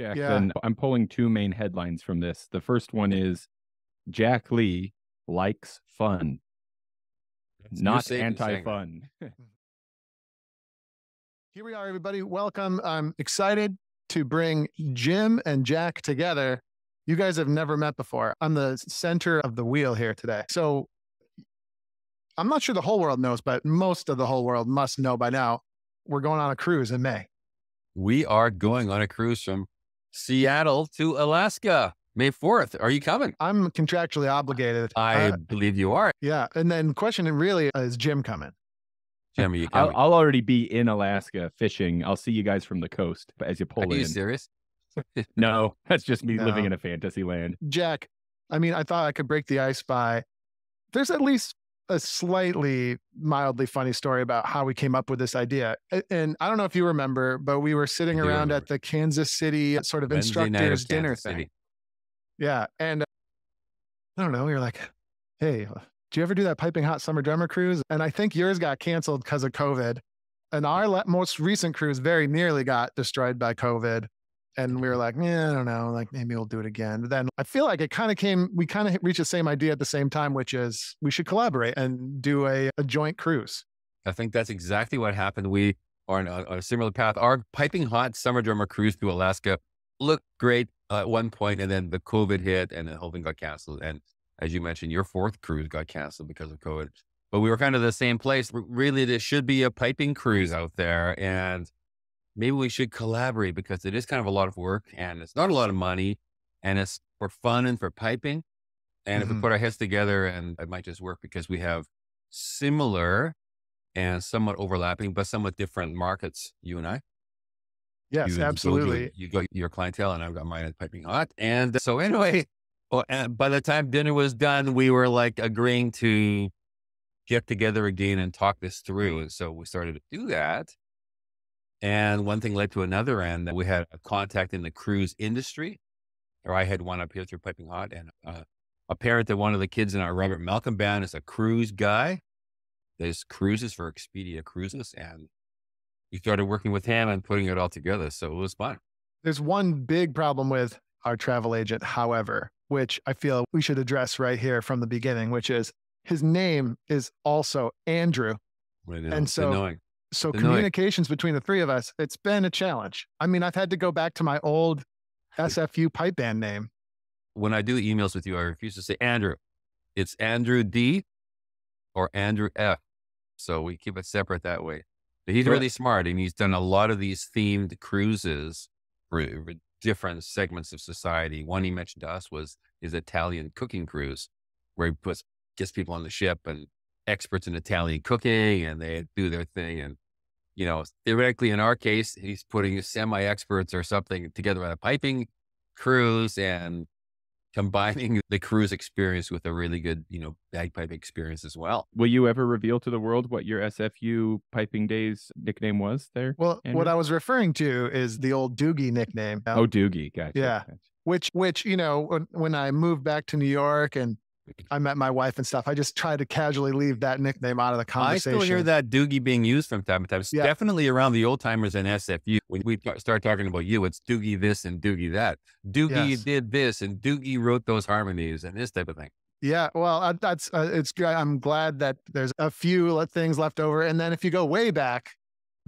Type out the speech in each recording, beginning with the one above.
Jack, Yeah. then I'm pulling two main headlines from this. The first one is Jack Lee likes fun, You're not safe in saying that. anti-fun. Here we are, everybody. Welcome. I'm excited to bring Jim and Jack together. You guys have never met before. I'm the center of the wheel here today. So I'm not sure the whole world knows, but most of the whole world must know by now. We're going on a cruise in May. We are going on a cruise from Seattle to Alaska, May 4th. Are you coming? I'm contractually obligated. I believe you are. Yeah. And then question really is Jim coming? Jim, are you coming? I'll already be in Alaska fishing. I'll see you guys from the coast as you pull Are you in. serious? No, that's just me No. living in a fantasy land. Jack, I mean, I thought I could break the ice by, there's at least a slightly mildly funny story about how we came up with this idea. And I don't know if you remember, but we were sitting I do around remember. at the Kansas City sort of Wednesday night of instructors dinner Kansas thing. City. Yeah. And I don't know, we were like, hey, do you ever do that piping hot summer drummer cruise? And I think yours got canceled because of COVID. And our most recent cruise very nearly got destroyed by COVID. And we were like, yeah, I don't know, like maybe we'll do it again. But then I feel like we kind of reached the same idea at the same time, which is we should collaborate and do a joint cruise. I think that's exactly what happened. We are on a similar path. Our piping hot summer drummer cruise to Alaska looked great at one point, and then the COVID hit and the whole thing got canceled. And as you mentioned, your fourth cruise got canceled because of COVID. But we were kind of the same place. Really, there should be a piping cruise out there, and maybe we should collaborate because it is kind of a lot of work and it's not a lot of money and it's for fun and for piping. And if we put our heads together, and it might just work because we have similar and somewhat overlapping, but somewhat different markets, you and I. Yes, You absolutely. You got your clientele and I've got mine at piping hot. And so anyway, and by the time dinner was done, we were like agreeing to get together again and talk this through. And so we started to do that. And one thing led to another, and we had a contact in the cruise industry, or I had one up here through Piping Hot, and a parent that one of the kids in our Robert Malcolm band is a cruise guy. There's cruises for Expedia Cruises, and we started working with him and putting it all together. So it was fun. There's one big problem with our travel agent, however, which I feel we should address right here from the beginning, which is his name is also Andrew. And It's annoying. So Annoying. communications between the three of us, it's been a challenge. I mean, I've had to go back to my old SFU pipe band name. When I do emails with you, I refuse to say Andrew. It's Andrew D or Andrew F. So we keep it separate that way. But he's really smart, and he's done a lot of these themed cruises for different segments of society. One he mentioned to us was his Italian cooking cruise, where he gets people on the ship and experts in Italian cooking, and they do their thing. And, you know, theoretically, in our case, he's putting semi-experts or something together on a piping cruise and combining the cruise experience with a really good, bagpipe experience as well. Will you ever reveal to the world what your SFU Piping Days nickname was there? Well, Andrew? what I was referring to is the old Doogie nickname. Oh, Doogie. Gotcha. Yeah. Gotcha. Which, when I moved back to New York and I met my wife and stuff, I just tried to casually leave that nickname out of the conversation. I still hear that Doogie being used from time to time. It's definitely around the old timers in SFU. When we start talking about you, it's Doogie this and Doogie that. Doogie did this and Doogie wrote those harmonies and this type of thing. Yeah, well, it's great. I'm glad that there's a few things left over. And then if you go way back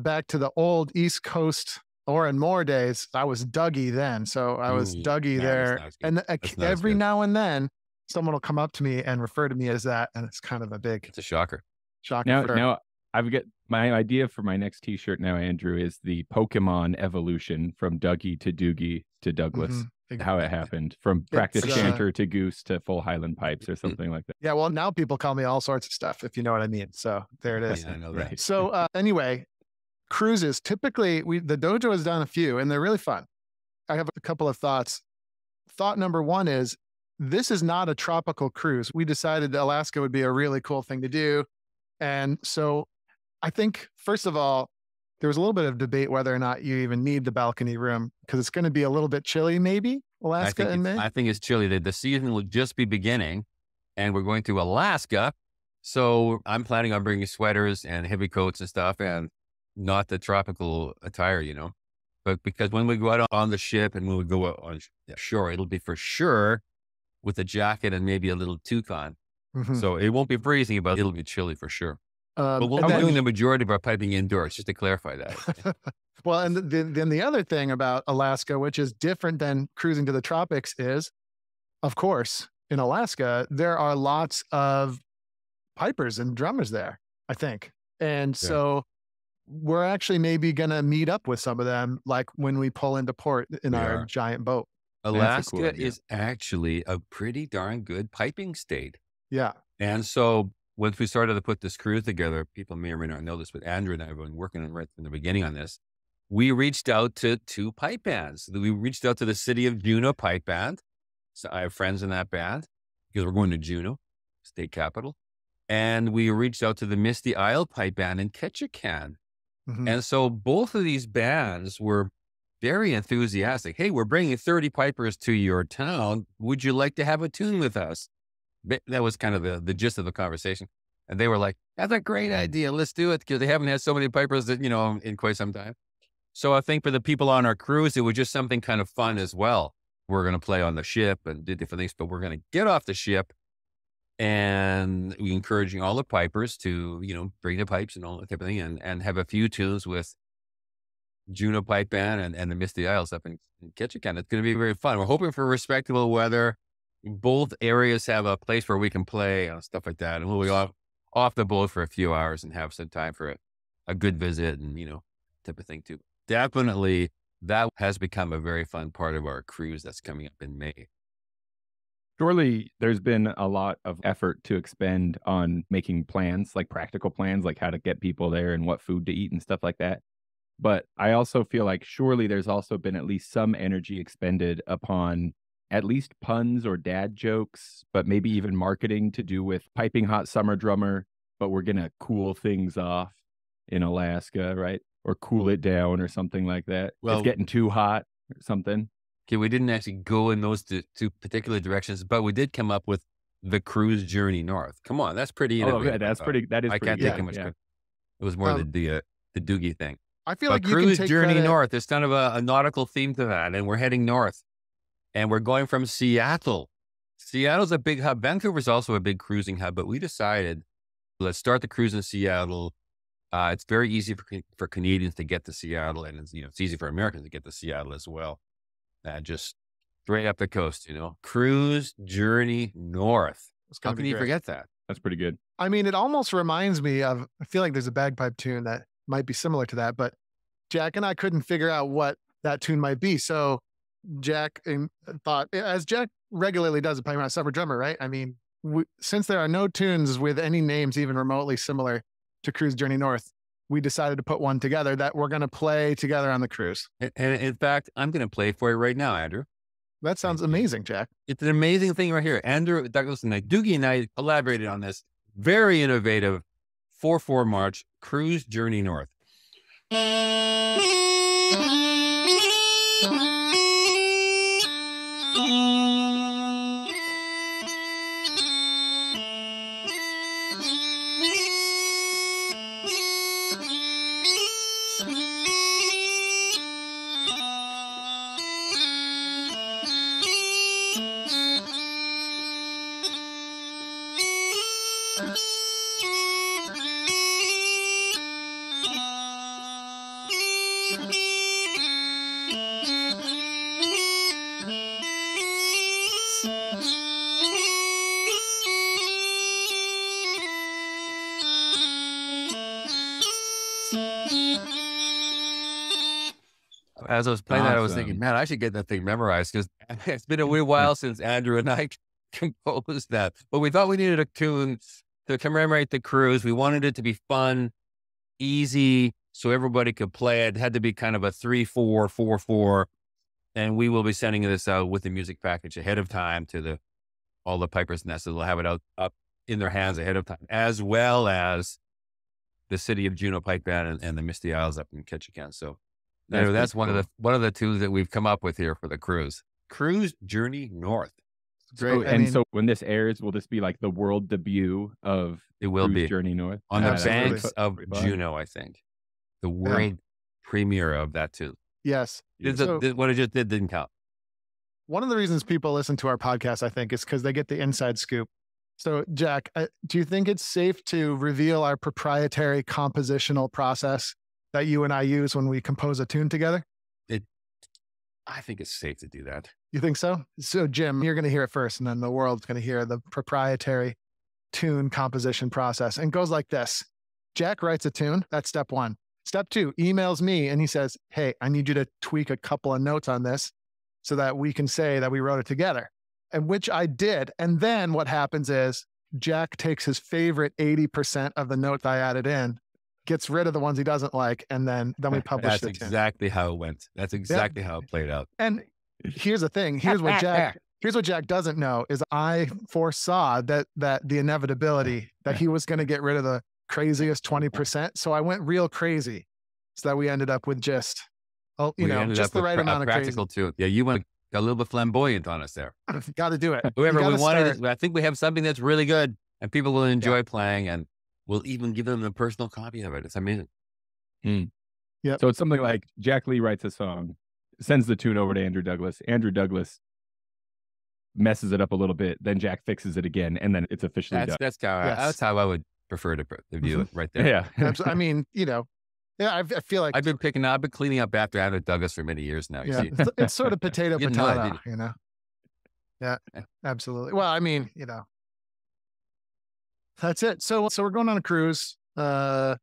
to the old East Coast Oren Moore days, I was Dougie then. So I was Dougie there. And every now and then, someone will come up to me and refer to me as that, and it's kind of it's a shocker. Now I've got my idea for my next T-shirt now, Andrew, is the Pokemon evolution from Dougie to Doogie to Douglas. How it happened from practice chanter to goose to full Highland pipes or something like that. Yeah, well, now people call me all sorts of stuff, if you know what I mean. So there it is. Yeah, I know that. Right. So anyway, cruises, typically the Dojo has done a few and they're really fun. I have a couple of thoughts. Thought number one is, this is not a tropical cruise. We decided that Alaska would be a really cool thing to do. And so I think, first of all, there was a little bit of debate whether or not you even need the balcony room because it's going to be a little bit chilly, maybe, Alaska in May. I think it's chilly. The season will just be beginning and we're going to Alaska. So I'm planning on bringing sweaters and heavy coats and stuff and not the tropical attire, But because when we go out on the ship and when we go out on shore, it'll be for sure with a jacket and maybe a little toucan. So it won't be freezing, but it'll be chilly for sure. But we'll be doing the majority of our piping indoors, just to clarify that. Well, and then the other thing about Alaska, which is different than cruising to the tropics, is, of course, in Alaska, there are lots of pipers and drummers there, I think. And so we're actually maybe going to meet up with some of them, like when we pull into port in our giant boat. Alaska is actually a pretty darn good piping state. Yeah. And so once we started to put this cruise together, people may or may not know this, but Andrew and I have been working right from the beginning on this. We reached out to 2 pipe bands. We reached out to the City of Juneau Pipe Band. So I have friends in that band because we're going to Juneau, state capital. And we reached out to the Misty Isle Pipe Band in Ketchikan. And so both of these bands were very enthusiastic. Hey, we're bringing 30 pipers to your town. Would you like to have a tune with us? That was kind of the gist of the conversation. And they were like, that's a great idea. Let's do it, because they haven't had so many pipers that, in quite some time. So I think for the people on our cruise, it was just something kind of fun as well. We're going to play on the ship and do different things, but we're going to get off the ship, and we're encouraging all the pipers to, bring the pipes and all that type of thing, and have a few tunes with Juneau Pipe Band and the Misty Isles up in Ketchikan. It's going to be very fun. We're hoping for respectable weather. Both areas have a place where we can play and stuff like that. And we'll be off the boat for a few hours and have some time for a good visit and, type of thing too. Definitely, that has become a very fun part of our cruise that's coming up in May. Surely there's been a lot of effort to expend on making plans, like practical plans, like how to get people there and what food to eat and stuff like that. But I also feel like surely there's also been at least some energy expended upon at least puns or dad jokes, but maybe even marketing to do with piping hot summer drummer, but we're going to cool things off in Alaska, right? Or cool it down or something like that. Well, it's getting too hot or something. Okay, we didn't actually go in those two particular directions, but we did come up with the cruise journey north. Come on, that's pretty innovative. That is I can't take too much credit. It was more the Doogie thing. I feel like you cruise can take journey credit. north. There's kind of a nautical theme to that, and we're heading north, and we're going from Seattle. Seattle's a big hub. Vancouver's also a big cruising hub, but we decided let's start the cruise in Seattle. It's very easy for Canadians to get to Seattle, and it's easy for Americans to get to Seattle as well. Just straight up the coast, cruise journey north. How can you forget that? That's pretty good. I mean, it almost reminds me of, I feel like there's a bagpipe tune that might be similar to that, but Jack and I couldn't figure out what that tune might be. So Jack thought, as Jack regularly does, a pipe summer drummer, right? I mean, since there are no tunes with any names even remotely similar to Cruise Journey North, we decided to put one together that we're going to play together on the cruise. And in fact, I'm going to play for you right now, Andrew. That sounds amazing, Jack. It's an amazing thing right here. Andrew, Douglas, and Doogie and I collaborated on this very innovative 4/4 March Cruise Journey North. As I was playing that, I was thinking, man, I should get that thing memorized, because it's been a wee while since Andrew and I composed that. But we thought we needed a tune to commemorate the cruise. We wanted it to be fun, easy, so everybody could play it. It had to be kind of a 3/4, 4/4. And we will be sending this out with the music package ahead of time to all the pipers' nests. They'll have it up in their hands ahead of time, as well as the City of Juneau Pipe Band and the Misty Isles up in Ketchikan. So that's one of the tunes that we've come up with here for the cruise. Cruise Journey North. Great. So when this airs, will this be like the world debut of Cruise Journey North? On the banks of Juneau, I think. The world premiere of that tune. Yes. What I just did didn't count. One of the reasons people listen to our podcast, I think, is because they get the inside scoop. So, Jack, do you think it's safe to reveal our proprietary compositional process that you and I use when we compose a tune together? I think it's safe to do that. You think so? So, Jim, you're going to hear it first, and then the world's going to hear the proprietary tune composition process. And it goes like this. Jack writes a tune. That's step one. Step two, emails me, and he says, hey, I need you to tweak a couple of notes on this so that we can say that we wrote it together. And which I did. And then what happens is Jack takes his favorite 80% of the notes I added in, gets rid of the ones he doesn't like, and then we publish That's exactly how it went. That's exactly how it played out. And here's the thing. Here's what Jack doesn't know is I foresaw that the inevitability that he was going to get rid of the craziest 20%. So I went real crazy so that we ended up with just the right amount of practical too. Yeah, you went a little bit flamboyant on us there. Got to do it. Whoever we wanted, I think we have something that's really good and people will enjoy playing, and we'll even give them a personal copy of it. It's amazing. Yeah. So it's something like Jack Lee writes a song, sends the tune over to Andrew Douglas. Andrew Douglas messes it up a little bit, then Jack fixes it again, and then it's officially done. That's how I would prefer to view it right there. Yeah. I mean, I feel like I've been cleaning up after Andrew Douglas for many years now. Yeah, it's sort of potato. Yeah, absolutely. Well, I mean, that's it. So we're going on a cruise. What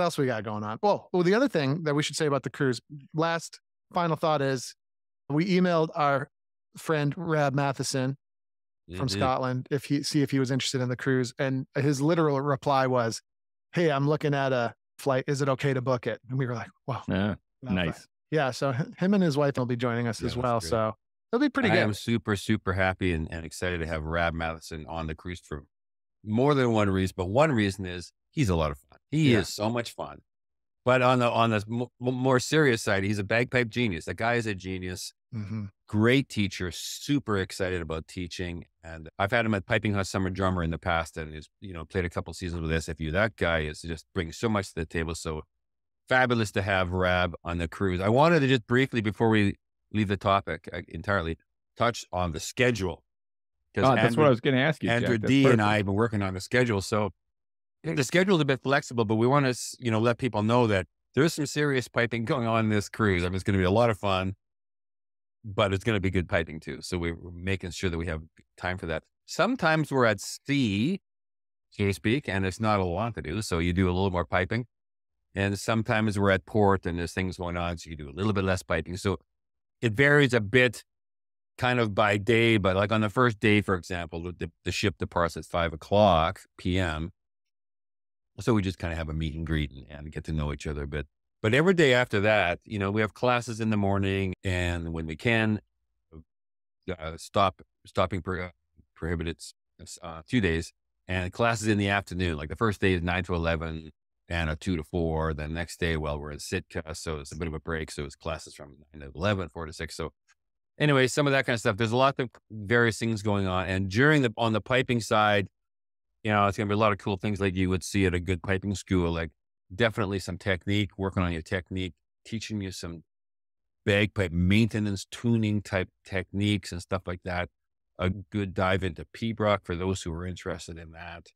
else we got going on? Well, the other thing that we should say about the cruise, last final thought is we emailed our friend Rab Matheson from Scotland if he was interested in the cruise. And his literal reply was, hey, I'm looking at a flight. Is it okay to book it? And we were like, wow. Yeah, nice. Yeah. So him and his wife will be joining us as well. So it'll be pretty good. I am super, super happy and excited to have Rab Matheson on the cruise for more than one reason. But one reason is he's a lot of fun. He is so much fun. But on the more serious side, he's a bagpipe genius. That guy is a genius. Mm-hmm. Great teacher, super excited about teaching. And I've had him at Piping Hut Summer Drummer in the past, and he's, played a couple seasons with SFU. That guy is just brings so much to the table. So fabulous to have Rab on the cruise. I wanted to just briefly, before we leave the topic entirely, touch on the schedule. That's what I was going to ask you, Andrew D and I have been working on the schedule. So the schedule is a bit flexible, but we want to, let people know that there's some serious piping going on this cruise. I mean, it's going to be a lot of fun, but it's going to be good piping too. So we're making sure that we have time for that. Sometimes we're at sea, so to speak, and there's not a lot to do. So you do a little more piping. And sometimes we're at port and there's things going on, so you do a little bit less piping. So it varies a bit kind of by day, but like on the first day, for example, the ship departs at 5:00 p.m. So we just kind of have a meet and greet and get to know each other a bit. But every day after that, we have classes in the morning, and when we can, stopping prohibited 2 days, and classes in the afternoon. Like the first day is 9 to 11 and a 2 to 4. The next day, we're in Sitka, so it's a bit of a break. So it's classes from 9 to 11, 4 to 6. So anyway, some of that kind of stuff. There's a lot of various things going on. And on the piping side, it's going to be a lot of cool things like you would see at a good piping school, like definitely some technique, working on your technique, teaching you some bagpipe maintenance, tuning type techniques and stuff like that. A good dive into pibroch for those who are interested in that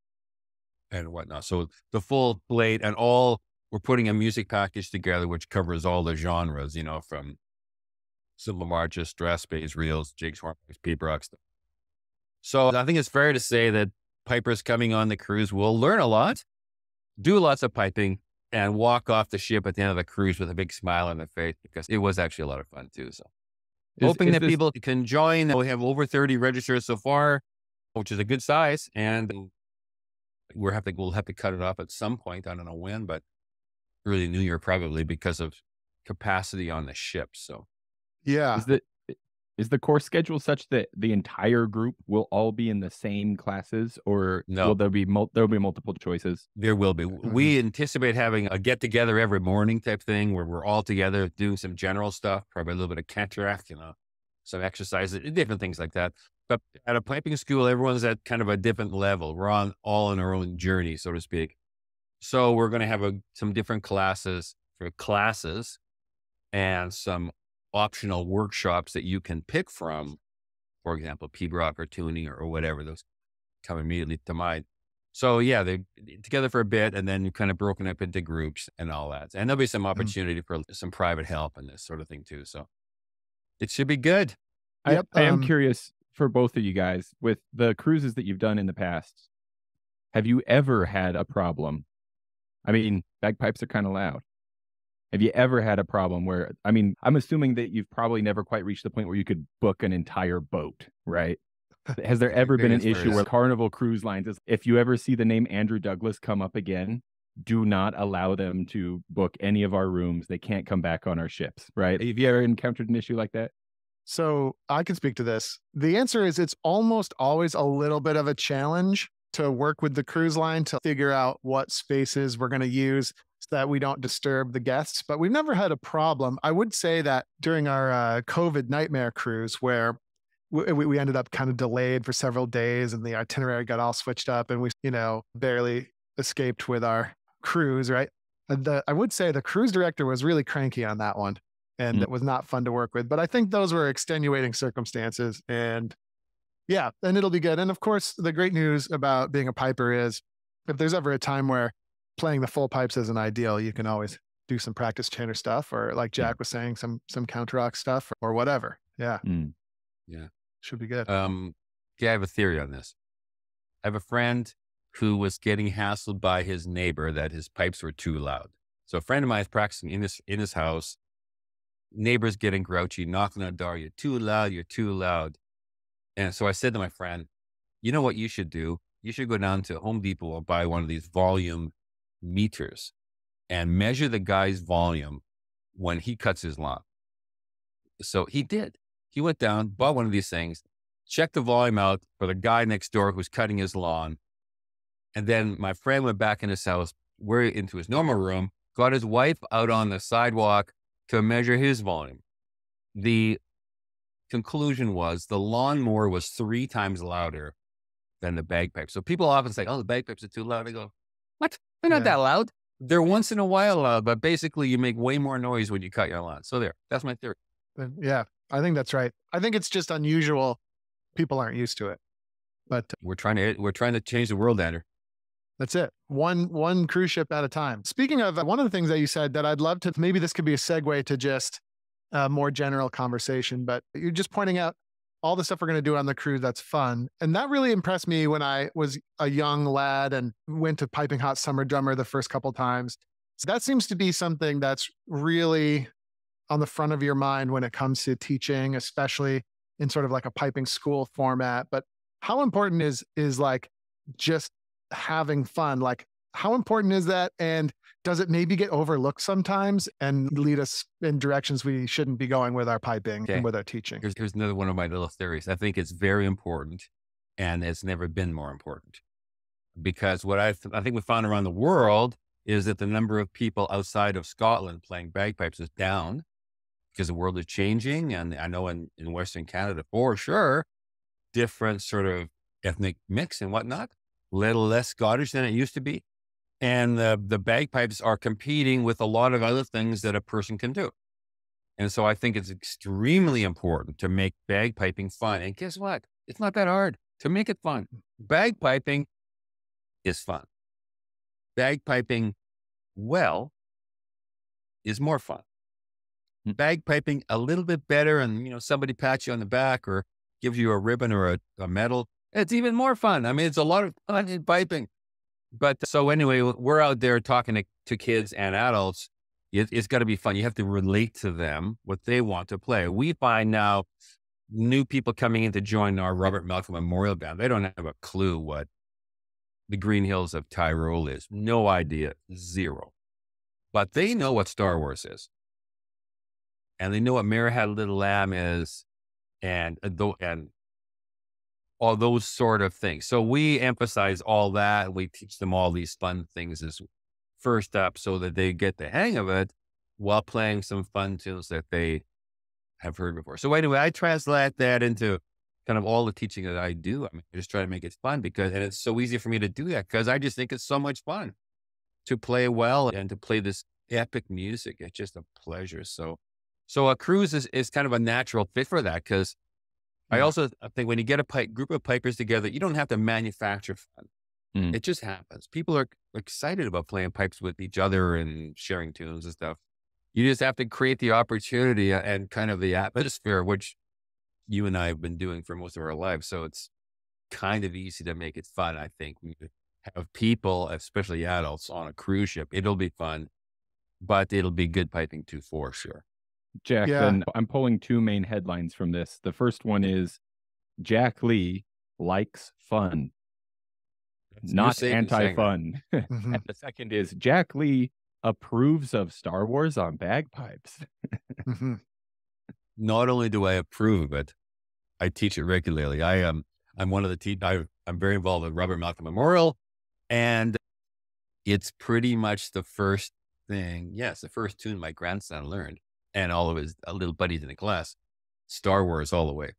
and whatnot. So the full plate and we're putting a music package together, which covers all the genres, from simple marches, stress, bass, reels, jigs, hornpipes, pibroch stuff. So I think it's fair to say that pipers coming on the cruise will learn a lot, do lots of piping, and walk off the ship at the end of the cruise with a big smile on their face, because it was actually a lot of fun too. So hoping that people can join. We have over 30 registrars so far, which is a good size. And we'll have to cut it off at some point. I don't know when, but early New Year probably, because of capacity on the ship. So yeah. Is the course schedule such that the entire group will all be in the same classes, or will there be multiple choices? There will be. Mm-hmm. We anticipate having a get together every morning type thing where we're all together doing some general stuff, probably a little bit of cataract, some exercises, different things like that. But at a piping school, everyone's at kind of a different level. We're all on our own journey, so to speak. So we're going to have some different classes for classes. and some optional workshops that you can pick from, for example, P-Rock or tuning or whatever, those come immediately to mind. So yeah, they together for a bit and then kind of broken up into groups and all that. And there'll be some opportunity for some private help and this sort of thing too. So it should be good. I am curious for both of you guys with the cruises that you've done in the past. Have you ever had a problem? I mean, bagpipes are kind of loud. Have you ever had a problem where, I mean, I'm assuming that you've probably never quite reached the point where you could book an entire boat, right? Has there ever been an issue where Carnival Cruise Lines is, if you ever see the name Andrew Douglas come up again, do not allow them to book any of our rooms. They can't come back on our ships, right? Have you ever encountered an issue like that? So I can speak to this. The answer is it's almost always a little bit of a challenge to work with the cruise line to figure out what spaces we're going to use so that we don't disturb the guests. But we've never had a problem. I would say that during our COVID nightmare cruise, where we ended up kind of delayed for several days and the itinerary got all switched up and we, barely escaped with our cruise, right? I would say the cruise director was really cranky on that one and it was not fun to work with. But I think those were extenuating circumstances and yeah, and it'll be good. And of course, the great news about being a piper is if there's ever a time where playing the full pipes isn't ideal, you can always do some practice chanter stuff or like Jack was saying, some counter rock stuff or whatever. Yeah. Yeah. Should be good. Yeah, I have a theory on this. I have a friend who was getting hassled by his neighbor that his pipes were too loud. So a friend of mine is practicing in his house. Neighbor's getting grouchy, knocking on the door. You're too loud. You're too loud. And so I said to my friend, you know what you should do? You should go down to Home Depot or buy one of these volume meters and measure the guy's volume when he cuts his lawn. So he did. He went down, bought one of these things, checked the volume out for the guy next door who's cutting his lawn. And then my friend went back in his house, into his normal room, got his wife out on the sidewalk to measure his volume. The conclusion was the lawnmower was 3 times louder than the bagpipes. So people often say, oh, the bagpipes are too loud. I go, what? They're not that loud. They're once in a while loud, but basically you make way more noise when you cut your lawn. So that's my theory. Yeah, I think that's right. I think it's just unusual. People aren't used to it, but we're trying to change the world, Andrew. That's it. One cruise ship at a time. Speaking of one of the things that you said that I'd love to, maybe this could be a segue to just a more general conversation, but you're just pointing out all the stuff we're going to do on the cruise that's fun. And that really impressed me when I was a young lad and went to Piping Hot Summer Drummer the first couple times. So that seems to be something that's really on the front of your mind when it comes to teaching, especially in sort of like a piping school format. But how important is like just having fun? Like how important is that? And does it maybe get overlooked sometimes and lead us in directions we shouldn't be going with our piping and with our teaching? Here's another one of my little theories. I think it's very important and it's never been more important because what I think we found around the world is that the number of people outside of Scotland playing bagpipes is down because the world is changing. And I know in Western Canada, for sure, different sort of ethnic mix and whatnot, a little less Scottish than it used to be. And the bagpipes are competing with a lot of other things that a person can do. And so I think it's extremely important to make bagpiping fun. And guess what? It's not that hard to make it fun. Bagpiping is fun. Bagpiping well is more fun. Bagpiping a little bit better and, somebody pats you on the back or gives you a ribbon or a medal, it's even more fun. I mean, it's a lot of fun in piping. But so anyway, we're out there talking to kids and adults. It's got to be fun. You have to relate to them, what they want to play. We find now new people coming in to join our Robert Malcolm Memorial Band. They don't have a clue what the Green Hills of Tyrol is. No idea. Zero. But they know what Star Wars is. And they know what Mary Had a Little Lamb is and all those sort of things. So we emphasize all that. We teach them all these fun things as first up so that they get the hang of it while playing some fun tunes that they have heard before. So anyway, I translate that into kind of all the teaching that I do. I mean, I just try to make it fun and it's so easy for me to do that because I just think it's so much fun to play well and to play this epic music. It's just a pleasure. So So a cruise is kind of a natural fit for that, because I also think when you get a group of pipers together, you don't have to manufacture fun. It just happens. People are excited about playing pipes with each other and sharing tunes and stuff. You just have to create the opportunity and kind of the atmosphere, which you and I have been doing for most of our lives. So it's kind of easy to make it fun. I think when you have people, especially adults, on a cruise ship, it'll be fun, but it'll be good piping too, for sure. Jack, then I'm pulling two main headlines from this. The first one is Jack Lee likes fun, not anti-fun. And the second is Jack Lee approves of Star Wars on bagpipes. Not only do I approve of it, I teach it regularly. I'm one of the I'm very involved with Robert Malcolm Memorial, and it's pretty much the first thing. Yes, the first tune my grandson learned, and all of his little buddies in the class. Star Wars all the way.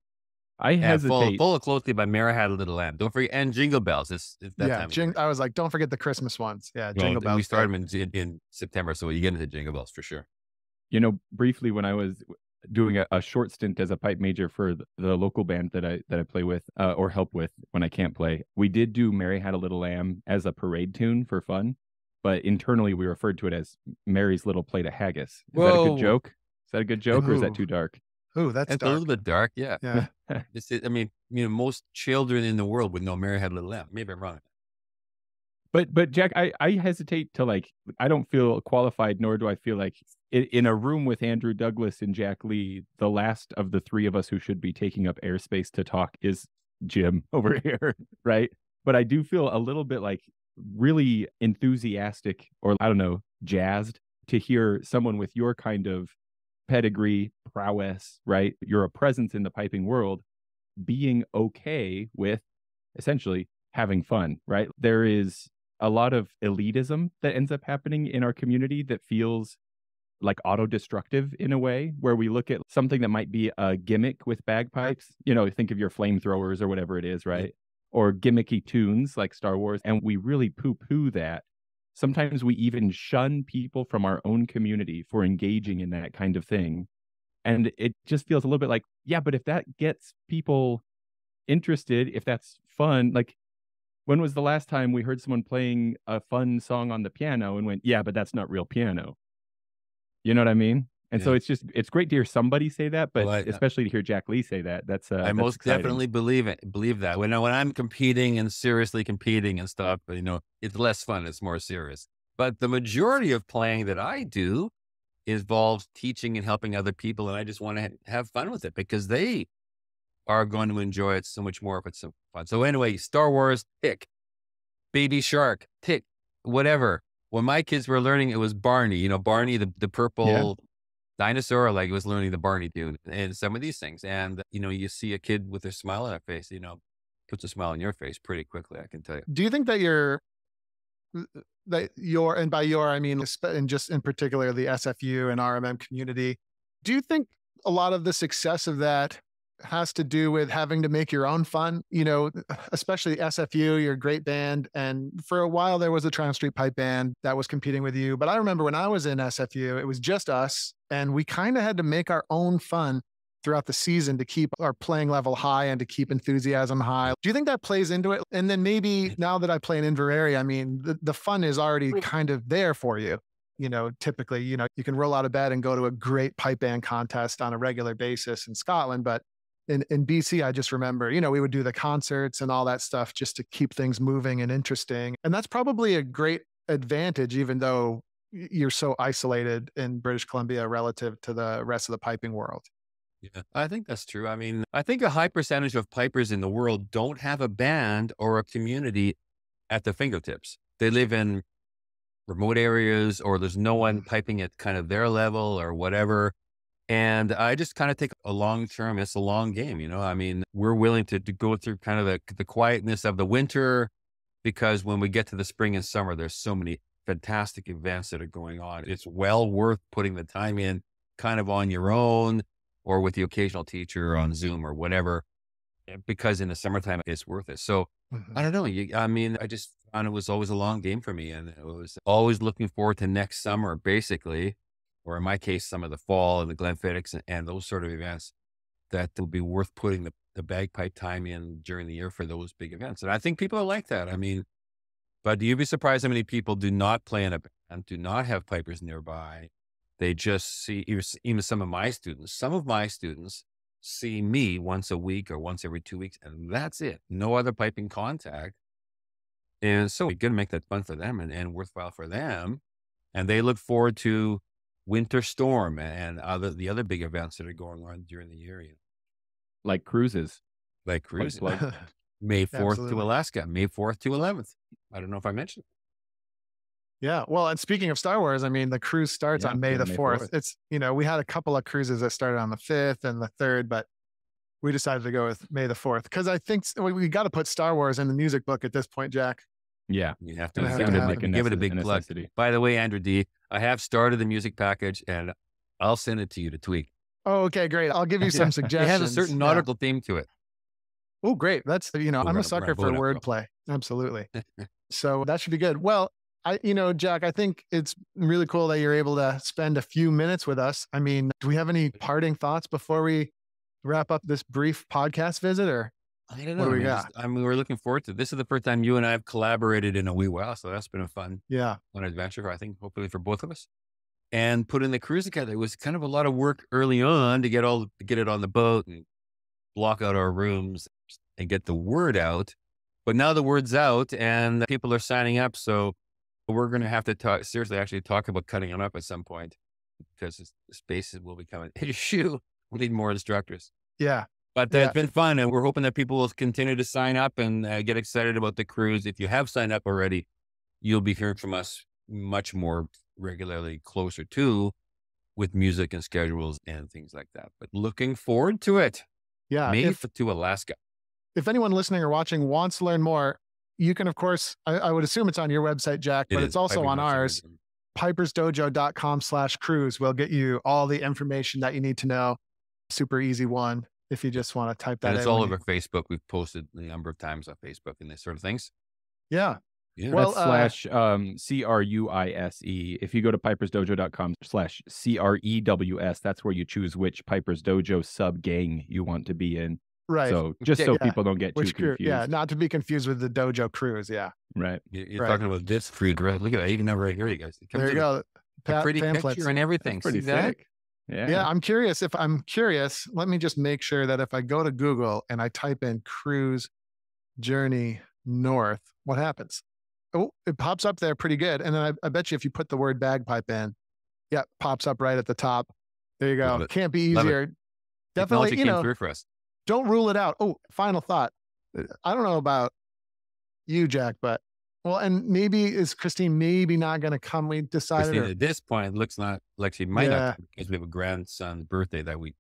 I hesitate. Follow closely by Mary Had a Little Lamb. Don't forget, and Jingle Bells. It's that time. I was like, don't forget the Christmas ones. Yeah, Jingle Bells. We started them in September, so you get into Jingle Bells for sure. You know, briefly when I was doing a short stint as a pipe major for the local band that I play with or help with when I can't play, we did do Mary Had a Little Lamb as a parade tune for fun, but internally we referred to it as Mary's Little Plate of Haggis. Is that a good joke? Is that a good joke, or is that too dark? Oh, that's dark. A little bit dark. Yeah. I mean, most children in the world would know Mary Had a Little Lamb. Maybe I'm wrong. But Jack, I hesitate to I don't feel qualified, nor do I feel like in a room with Andrew Douglas and Jack Lee, the last of the three of us who should be taking up airspace to talk is Jim over here, right? But I do feel a little bit really enthusiastic, or I don't know, jazzed to hear someone with your kind of pedigree, prowess, right? You're a presence in the piping world, being okay with essentially having fun, right? There is a lot of elitism that ends up happening in our community that feels like auto-destructive in a way, where we look at something that might be a gimmick with bagpipes, think of your flamethrowers or whatever it is, right? Or gimmicky tunes like Star Wars, and we really poo-poo that. Sometimes we even shun people from our own community for engaging in that kind of thing. And it just feels a little bit like, yeah, but if that gets people interested, if that's fun, when was the last time we heard someone playing a fun song on the piano and went, yeah, but that's not real piano? You know what I mean? And so it's great to hear somebody say that, but especially to hear Jack Lee say that, I most exciting. Definitely believe that. When I'm competing and seriously competing and stuff, it's less fun. It's more serious. But the majority of playing that I do involves teaching and helping other people. And I just want to have fun with it because they are going to enjoy it so much more if it's so fun. So anyway, Star Wars, tick. Baby Shark, tick. Whatever. When my kids were learning, it was Barney, Barney, the purple dinosaur, it was learning the Barney tune and some of these things. And, you see a kid with a smile on their face, puts a smile on your face pretty quickly, I can tell you. Do you think that and by your, I mean, and just in particular, the SFU and RMM community, do you think a lot of the success of that has to do with having to make your own fun, especially SFU, you're a great band. And for a while there was a Toronto Street Pipe Band that was competing with you. But I remember when I was in SFU, it was just us and we kind of had to make our own fun throughout the season to keep our playing level high and to keep enthusiasm high. Do you think that plays into it? And then maybe now that I play in Inverary, I mean, the fun is already kind of there for you. Typically, you can roll out of bed and go to a great pipe band contest on a regular basis in Scotland, but in BC, I just remember, we would do the concerts and all that stuff just to keep things moving and interesting. And that's probably a great advantage, even though you're so isolated in British Columbia relative to the rest of the piping world. Yeah, I think that's true. I mean, I think a high percentage of pipers in the world don't have a band or a community at the fingertips. They live in remote areas or there's no one piping at kind of their level or whatever. And I just kind of take a long term, it's a long game, I mean, we're willing to go through kind of the quietness of the winter because when we get to the spring and summer, there's so many fantastic events that are going on. It's well worth putting the time in kind of on your own or with the occasional teacher on Zoom or whatever, because in the summertime, it's worth it. So I don't know. I just found it was always a long game for me and it was always looking forward to next summer, basically. or in my case, some of the fall and the Glenfiddichs and those sort of events that will be worth putting the bagpipe time in during the year for those big events. And I think people are like that. I mean, but you'd be surprised how many people do not play in a band, do not have pipers nearby. They just see, even some of my students see me once a week or once every 2 weeks, and that's it. No other piping contact. And so we're going to make that fun for them and worthwhile for them. And they look forward to Winter Storm and the other big events that are going on during the year. Like cruises. Like cruises. May 4th to Alaska, May 4th to 11th. I don't know if I mentioned it. Yeah. Well, and speaking of Star Wars, I mean, the cruise starts on May the 4th. It's, we had a couple of cruises that started on the 5th and the 3rd, but we decided to go with May the 4th because I think we got to put Star Wars in the music book at this point, Jack. Yeah. You have to give it a big plug. By the way, Andrew D., I have started the music package and I'll send it to you to tweak. Oh, okay, great. I'll give you some suggestions. It has a certain nautical theme to it. Oh, great. That's, I'm a sucker for wordplay. Absolutely. So that should be good. Well, Jack, I think it's really cool that you're able to spend a few minutes with us. I mean, do we have any parting thoughts before we wrap up this brief podcast visit, or I don't know. What do we got? We're looking forward to this. Is the first time you and I have collaborated in a wee while, so that's been a fun adventure. I think hopefully for both of us. And putting the cruise together, it was kind of a lot of work early on to get it on the boat and block out our rooms and get the word out. But now the word's out and people are signing up, so we're going to have to talk about cutting them up at some point because the spaces will become an issue. We need more instructors. Yeah. But it's been fun, and we're hoping that people will continue to sign up and get excited about the cruise. If you have signed up already, you'll be hearing from us much more regularly, closer to, with music and schedules and things like that. But looking forward to it. Yeah. May to Alaska. If anyone listening or watching wants to learn more, you can, of course, I would assume it's on your website, Jack, but it's also on ours. pipersdojo.com/cruise will get you all the information that you need to know. Super easy one if you just want to type that in. And it's all over Facebook. We've posted a number of times on Facebook and these sort of things. Yeah. Well, /CRUISE. If you go to pipersdojo.com/CREWS, that's where you choose which Piper's Dojo sub gang you want to be in. Right. So just people don't get too confused. Yeah. Not to be confused with the Dojo cruise. Yeah. Right. You're talking about this cruise, right? Look at that. Even number right here, you guys. There you go. Pretty picture and everything. Pretty thick. Yeah. I'm curious. Let me just make sure that if I go to Google and I type in cruise journey north, what happens? Oh, it pops up there pretty good. And then I bet you if you put the word bagpipe in, pops up right at the top. There you go. Can't be easier. Definitely, came through for us. Don't rule it out. Oh, final thought. I don't know about you, Jack, but and maybe is Christine not going to come? We decided. Christine, at this point, it looks not like she might not come because we have a grandson's birthday that week.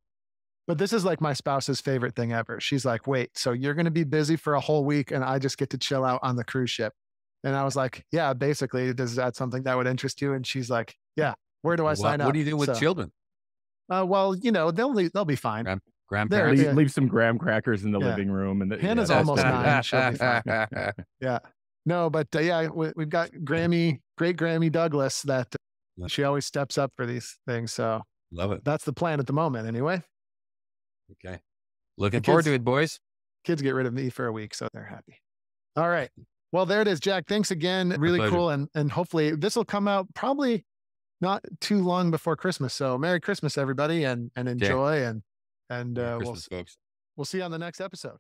But this is like my spouse's favorite thing ever. She's like, wait, so you're going to be busy for a whole week and I just get to chill out on the cruise ship. And I was like, yeah, basically, is that something that would interest you? And she's like, yeah, where do I sign up? What do you do with children? Well, they'll be fine. Grandparents. Leave some graham crackers in the living room. And Hannah's almost 9. She'll be fine. Yeah. No, but we've got great Grammy Douglas that she always steps up for these things. So love it. That's the plan at the moment anyway. Okay. Looking forward to it, boys. Kids get rid of me for a week, so they're happy. All right. Well, there it is, Jack. Thanks again. Really cool. And hopefully this will come out probably not too long before Christmas. So Merry Christmas, everybody, and enjoy. And Christmas, folks. We'll see you on the next episode.